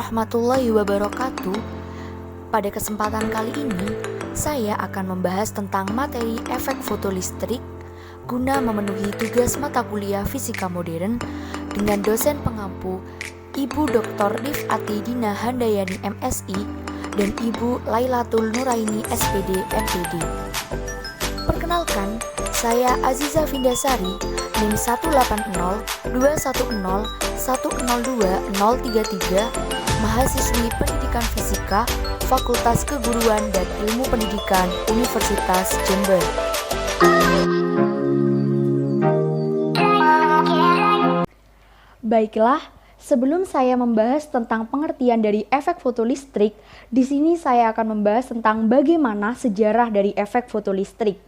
warahmatullahi wabarakatuh. Pada kesempatan kali ini, saya akan membahas tentang materi efek fotolistrik guna memenuhi tugas mata kuliah fisika modern dengan dosen pengampu Ibu Dr. Rifati Dina Handayani MSI dan Ibu Lailatul Nuraini SPD MPD. Perkenalkan, saya Aziza Vindasari, NIM 180210102-033, mahasiswi Pendidikan Fisika, Fakultas Keguruan dan Ilmu Pendidikan Universitas Jember. Baiklah, sebelum saya membahas tentang pengertian dari efek fotolistrik, di sini saya akan membahas tentang bagaimana sejarah dari efek fotolistrik.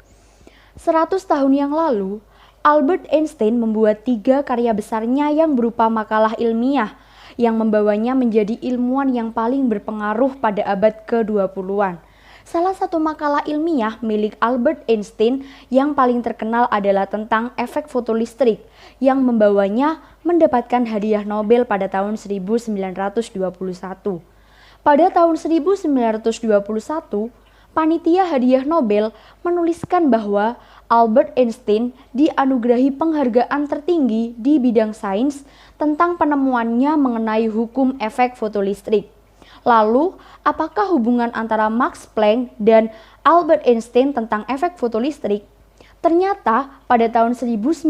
100 tahun yang lalu, Albert Einstein membuat 3 karya besarnya yang berupa makalah ilmiah yang membawanya menjadi ilmuwan yang paling berpengaruh pada abad ke-20-an. Salah satu makalah ilmiah milik Albert Einstein yang paling terkenal adalah tentang efek fotolistrik yang membawanya mendapatkan hadiah Nobel pada tahun 1921. Pada tahun 1921, panitia hadiah Nobel menuliskan bahwa Albert Einstein dianugerahi penghargaan tertinggi di bidang sains tentang penemuannya mengenai hukum efek fotolistrik. Lalu, apakah hubungan antara Max Planck dan Albert Einstein tentang efek fotolistrik? Ternyata, pada tahun 1990,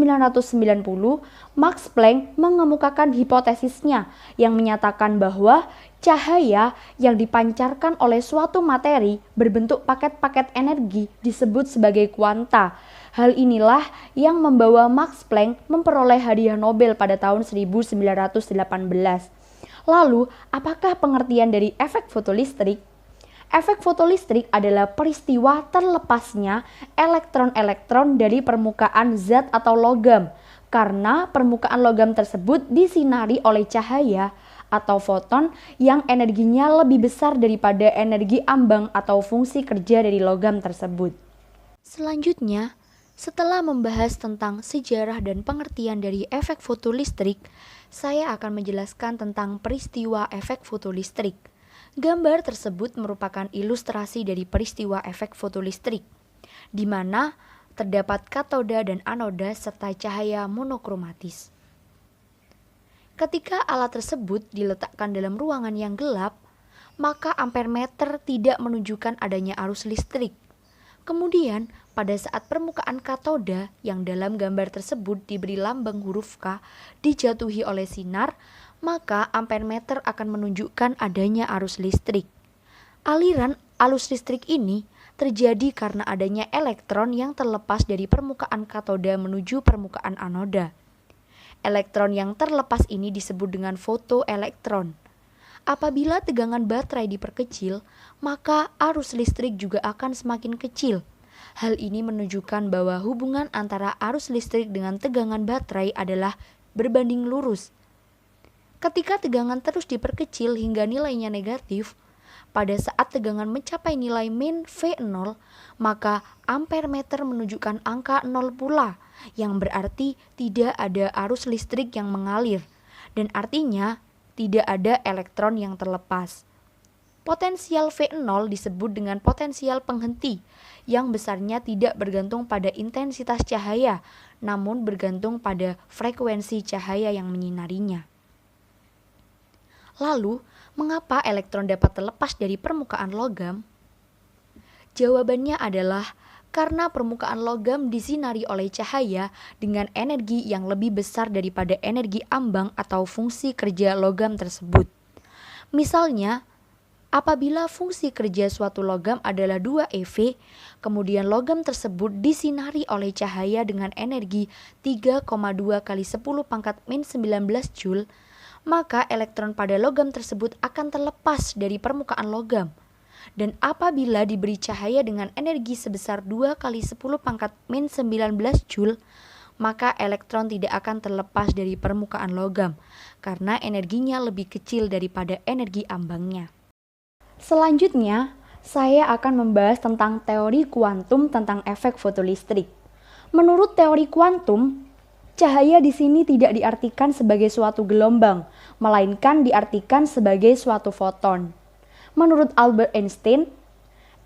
Max Planck mengemukakan hipotesisnya yang menyatakan bahwa cahaya yang dipancarkan oleh suatu materi berbentuk paket-paket energi disebut sebagai kuanta. Hal inilah yang membawa Max Planck memperoleh hadiah Nobel pada tahun 1918. Lalu, apakah pengertian dari efek fotolistrik? Efek fotolistrik adalah peristiwa terlepasnya elektron-elektron dari permukaan zat atau logam, karena permukaan logam tersebut disinari oleh cahaya atau foton yang energinya lebih besar daripada energi ambang atau fungsi kerja dari logam tersebut. Selanjutnya, setelah membahas tentang sejarah dan pengertian dari efek fotolistrik, saya akan menjelaskan tentang peristiwa efek fotolistrik. Gambar tersebut merupakan ilustrasi dari peristiwa efek fotolistrik, di mana terdapat katoda dan anoda serta cahaya monokromatis. Ketika alat tersebut diletakkan dalam ruangan yang gelap, maka ampermeter tidak menunjukkan adanya arus listrik. Kemudian, pada saat permukaan katoda yang dalam gambar tersebut diberi lambang huruf K dijatuhi oleh sinar, maka ampermeter akan menunjukkan adanya arus listrik. Aliran arus listrik ini terjadi karena adanya elektron yang terlepas dari permukaan katoda menuju permukaan anoda. Elektron yang terlepas ini disebut dengan fotoelektron. Apabila tegangan baterai diperkecil, maka arus listrik juga akan semakin kecil. Hal ini menunjukkan bahwa hubungan antara arus listrik dengan tegangan baterai adalah berbanding lurus. Ketika tegangan terus diperkecil hingga nilainya negatif, pada saat tegangan mencapai nilai min V0, maka ampermeter menunjukkan angka 0 pula, yang berarti tidak ada arus listrik yang mengalir, dan artinya tidak ada elektron yang terlepas. Potensial V0 disebut dengan potensial penghenti, yang besarnya tidak bergantung pada intensitas cahaya, namun bergantung pada frekuensi cahaya yang menyinarinya. Lalu, mengapa elektron dapat terlepas dari permukaan logam? Jawabannya adalah karena permukaan logam disinari oleh cahaya dengan energi yang lebih besar daripada energi ambang atau fungsi kerja logam tersebut. Misalnya, apabila fungsi kerja suatu logam adalah 2 eV, kemudian logam tersebut disinari oleh cahaya dengan energi 3,2 kali 10 pangkat min 19 Joule, maka elektron pada logam tersebut akan terlepas dari permukaan logam. Dan apabila diberi cahaya dengan energi sebesar 2 kali 10 pangkat min 19 Joule, maka elektron tidak akan terlepas dari permukaan logam, karena energinya lebih kecil daripada energi ambangnya. Selanjutnya, saya akan membahas tentang teori kuantum tentang efek fotolistrik. Menurut teori kuantum, Cahaya di sini tidak diartikan sebagai suatu gelombang, melainkan diartikan sebagai suatu foton. Menurut Albert Einstein,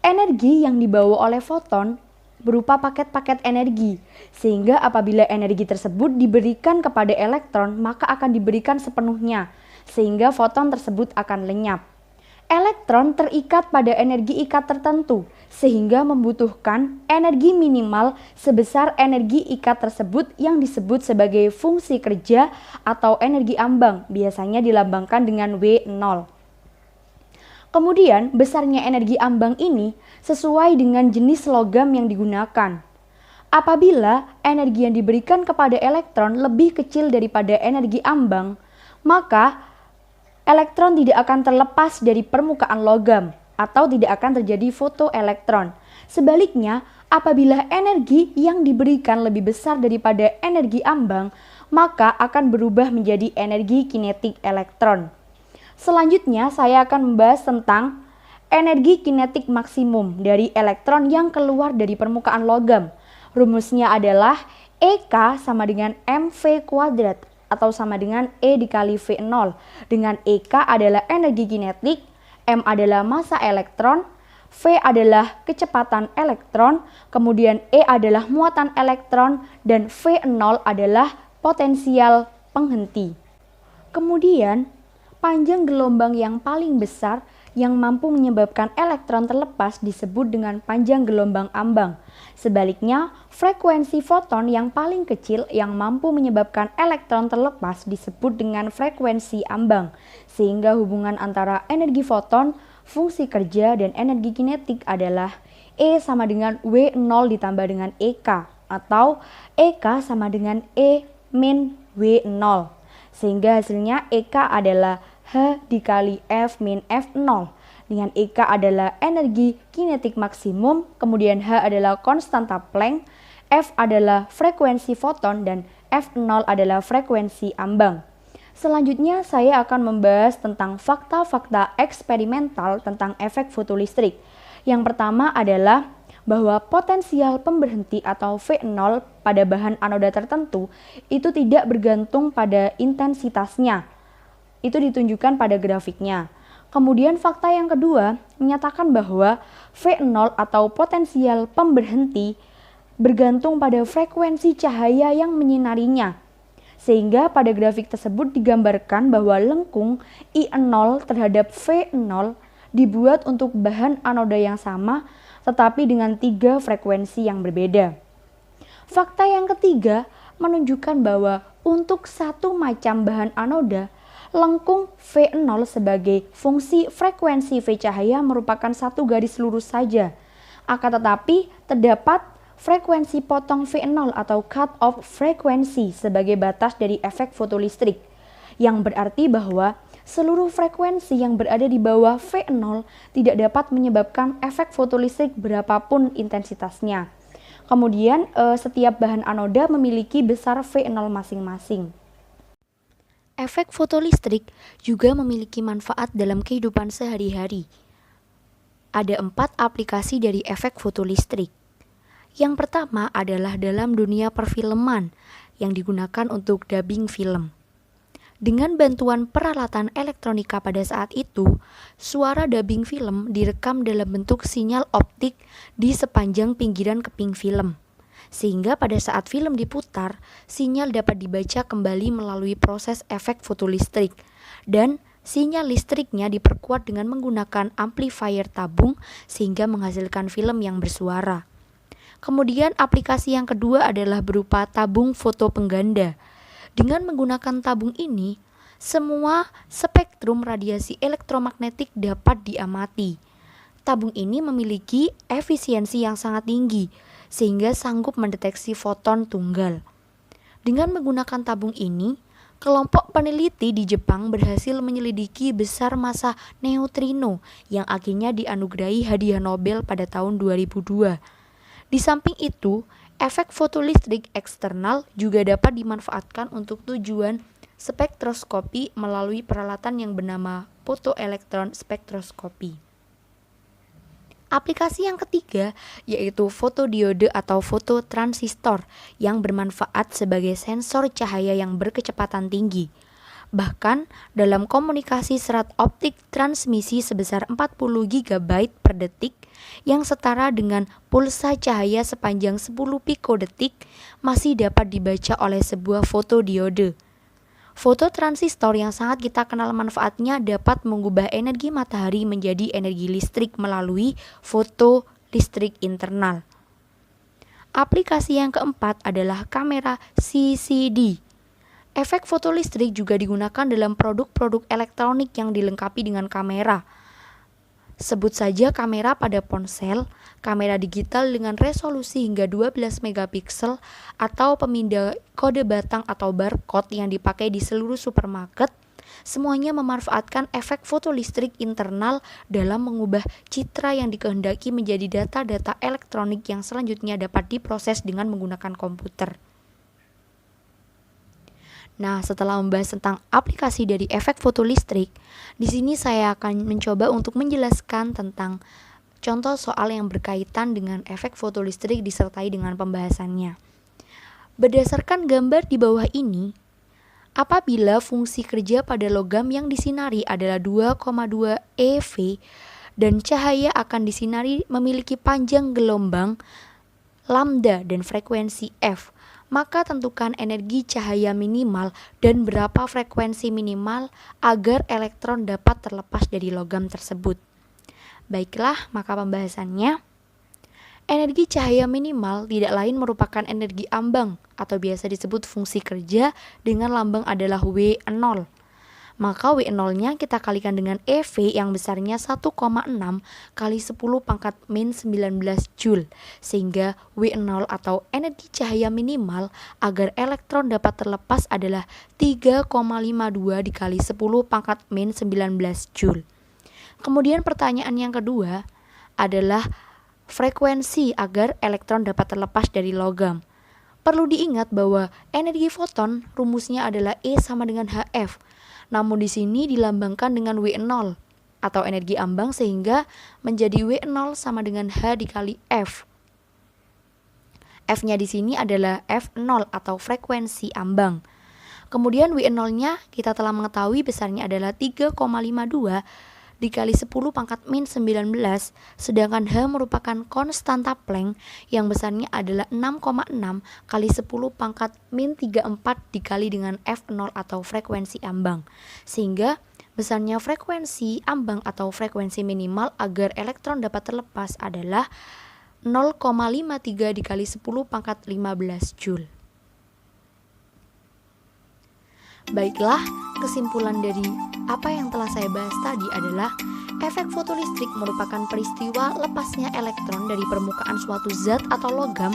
energi yang dibawa oleh foton berupa paket-paket energi, sehingga apabila energi tersebut diberikan kepada elektron, maka akan diberikan sepenuhnya, sehingga foton tersebut akan lenyap. Elektron terikat pada energi ikat tertentu, sehingga membutuhkan energi minimal sebesar energi ikat tersebut yang disebut sebagai fungsi kerja atau energi ambang, biasanya dilambangkan dengan W0. Kemudian, besarnya energi ambang ini sesuai dengan jenis logam yang digunakan. Apabila energi yang diberikan kepada elektron lebih kecil daripada energi ambang, maka elektron tidak akan terlepas dari permukaan logam atau tidak akan terjadi fotoelektron. Sebaliknya, apabila energi yang diberikan lebih besar daripada energi ambang, maka akan berubah menjadi energi kinetik elektron. Selanjutnya, saya akan membahas tentang energi kinetik maksimum dari elektron yang keluar dari permukaan logam. Rumusnya adalah EK sama dengan mv kuadrat atau sama dengan E dikali V0. Dengan EK adalah energi kinetik, M adalah massa elektron, V adalah kecepatan elektron, kemudian E adalah muatan elektron, dan V0 adalah potensial penghenti. Kemudian, panjang gelombang yang paling besar yang mampu menyebabkan elektron terlepas disebut dengan panjang gelombang ambang. Sebaliknya, frekuensi foton yang paling kecil yang mampu menyebabkan elektron terlepas disebut dengan frekuensi ambang. Sehingga hubungan antara energi foton, fungsi kerja, dan energi kinetik adalah E sama dengan W0 ditambah dengan EK, atau EK sama dengan E min W0. Sehingga hasilnya EK adalah H dikali F min F0, dengan EK adalah energi kinetik maksimum, kemudian H adalah konstanta Planck, F adalah frekuensi foton, dan F0 adalah frekuensi ambang. Selanjutnya saya akan membahas tentang fakta-fakta eksperimental tentang efek fotolistrik. Yang pertama adalah bahwa potensial pemberhenti atau V0 pada bahan anoda tertentu itu tidak bergantung pada intensitasnya. Itu ditunjukkan pada grafiknya. Kemudian fakta yang kedua menyatakan bahwa V0 atau potensial pemberhenti bergantung pada frekuensi cahaya yang menyinarinya. Sehingga pada grafik tersebut digambarkan bahwa lengkung I0 terhadap V0 dibuat untuk bahan anoda yang sama tetapi dengan 3 frekuensi yang berbeda. Fakta yang ketiga menunjukkan bahwa untuk satu macam bahan anoda, lengkung V0 sebagai fungsi frekuensi V cahaya merupakan satu garis lurus saja. Akan tetapi terdapat frekuensi potong V0 atau cut-off frekuensi sebagai batas dari efek fotolistrik, yang berarti bahwa seluruh frekuensi yang berada di bawah V0 tidak dapat menyebabkan efek fotolistrik berapapun intensitasnya. Kemudian setiap bahan anoda memiliki besar V0 masing-masing. Efek fotolistrik juga memiliki manfaat dalam kehidupan sehari-hari. Ada 4 aplikasi dari efek fotolistrik. Yang pertama adalah dalam dunia perfilman yang digunakan untuk dubbing film. Dengan bantuan peralatan elektronika pada saat itu, suara dubbing film direkam dalam bentuk sinyal optik di sepanjang pinggiran keping film. Sehingga pada saat film diputar, sinyal dapat dibaca kembali melalui proses efek fotolistrik. Dan sinyal listriknya diperkuat dengan menggunakan amplifier tabung sehingga menghasilkan film yang bersuara. Kemudian aplikasi yang kedua adalah berupa tabung foto pengganda. Dengan menggunakan tabung ini, semua spektrum radiasi elektromagnetik dapat diamati. Tabung ini memiliki efisiensi yang sangat tinggi, sehingga sanggup mendeteksi foton tunggal. Dengan menggunakan tabung ini, kelompok peneliti di Jepang berhasil menyelidiki besar massa neutrino yang akhirnya dianugerahi hadiah Nobel pada tahun 2002. Di samping itu, efek fotolistrik eksternal juga dapat dimanfaatkan untuk tujuan spektroskopi melalui peralatan yang bernama fotoelektron spektroskopi. Aplikasi yang ketiga yaitu fotodiode atau fototransistor yang bermanfaat sebagai sensor cahaya yang berkecepatan tinggi. Bahkan dalam komunikasi serat optik transmisi sebesar 40 GB per detik yang setara dengan pulsa cahaya sepanjang 10 pikodetik masih dapat dibaca oleh sebuah fotodiode. Fototransistor yang sangat kita kenal manfaatnya dapat mengubah energi matahari menjadi energi listrik melalui fotolistrik internal. Aplikasi yang keempat adalah kamera CCD. Efek fotolistrik juga digunakan dalam produk-produk elektronik yang dilengkapi dengan kamera. Sebut saja kamera pada ponsel, kamera digital dengan resolusi hingga 12 megapiksel, atau pemindah kode batang atau barcode yang dipakai di seluruh supermarket. Semuanya memanfaatkan efek fotolistrik internal dalam mengubah citra yang dikehendaki menjadi data-data elektronik yang selanjutnya dapat diproses dengan menggunakan komputer. Nah, setelah membahas tentang aplikasi dari efek fotolistrik, di sini saya akan mencoba untuk menjelaskan tentang contoh soal yang berkaitan dengan efek fotolistrik disertai dengan pembahasannya. Berdasarkan gambar di bawah ini, apabila fungsi kerja pada logam yang disinari adalah 2,2 eV dan cahaya akan disinari memiliki panjang gelombang lambda dan frekuensi f, maka tentukan energi cahaya minimal dan berapa frekuensi minimal agar elektron dapat terlepas dari logam tersebut. Baiklah, maka pembahasannya. Energi cahaya minimal tidak lain merupakan energi ambang atau biasa disebut fungsi kerja dengan lambang adalah W0. Maka W0-nya kita kalikan dengan EV yang besarnya 1,6 kali 10 pangkat min 19 Joule, sehingga W0 atau energi cahaya minimal agar elektron dapat terlepas adalah 3,52 dikali 10 pangkat min 19 Joule. Kemudian pertanyaan yang kedua adalah frekuensi agar elektron dapat terlepas dari logam. Perlu diingat bahwa energi foton rumusnya adalah E sama dengan HF. Namun di sini dilambangkan dengan W0 atau energi ambang sehingga menjadi W0 sama dengan H dikali F. F-nya di sini adalah F0 atau frekuensi ambang. Kemudian W0-nya kita telah mengetahui besarnya adalah 3,52 dikali 10 pangkat min 19, sedangkan H merupakan konstanta Planck yang besarnya adalah 6,6 kali 10 pangkat min 34 dikali dengan F0 atau frekuensi ambang, sehingga besarnya frekuensi ambang atau frekuensi minimal agar elektron dapat terlepas adalah 0,53 dikali 10 pangkat 15 Joule. Baiklah, kesimpulan dari apa yang telah saya bahas tadi adalah efek fotolistrik merupakan peristiwa lepasnya elektron dari permukaan suatu zat atau logam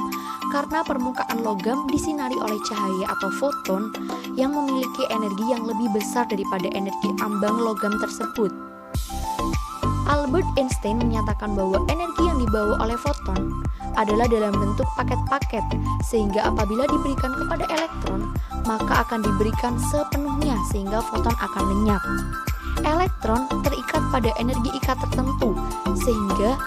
karena permukaan logam disinari oleh cahaya atau foton yang memiliki energi yang lebih besar daripada energi ambang logam tersebut. Albert Einstein menyatakan bahwa energi yang dibawa oleh foton adalah dalam bentuk paket-paket, sehingga apabila diberikan kepada elektron, maka akan diberikan sepenuhnya sehingga foton akan lenyap. Elektron terikat pada energi ikat tertentu, sehingga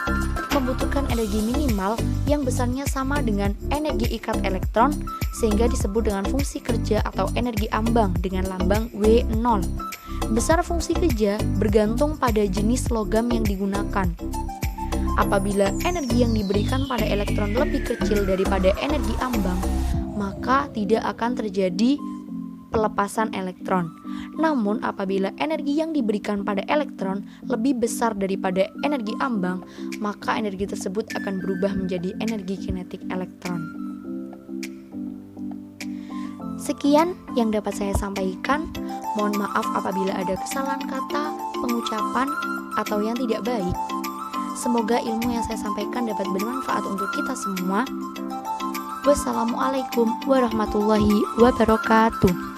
membutuhkan energi minimal yang besarnya sama dengan energi ikat elektron, sehingga disebut dengan fungsi kerja atau energi ambang dengan lambang W0. Besar fungsi kerja bergantung pada jenis logam yang digunakan. Apabila energi yang diberikan pada elektron lebih kecil daripada energi ambang, maka tidak akan terjadi pelepasan elektron. Namun apabila energi yang diberikan pada elektron lebih besar daripada energi ambang, maka energi tersebut akan berubah menjadi energi kinetik elektron. Sekian yang dapat saya sampaikan. Mohon maaf apabila ada kesalahan kata, pengucapan, atau yang tidak baik. Semoga ilmu yang saya sampaikan dapat bermanfaat untuk kita semua. Wassalamualaikum warahmatullahi wabarakatuh.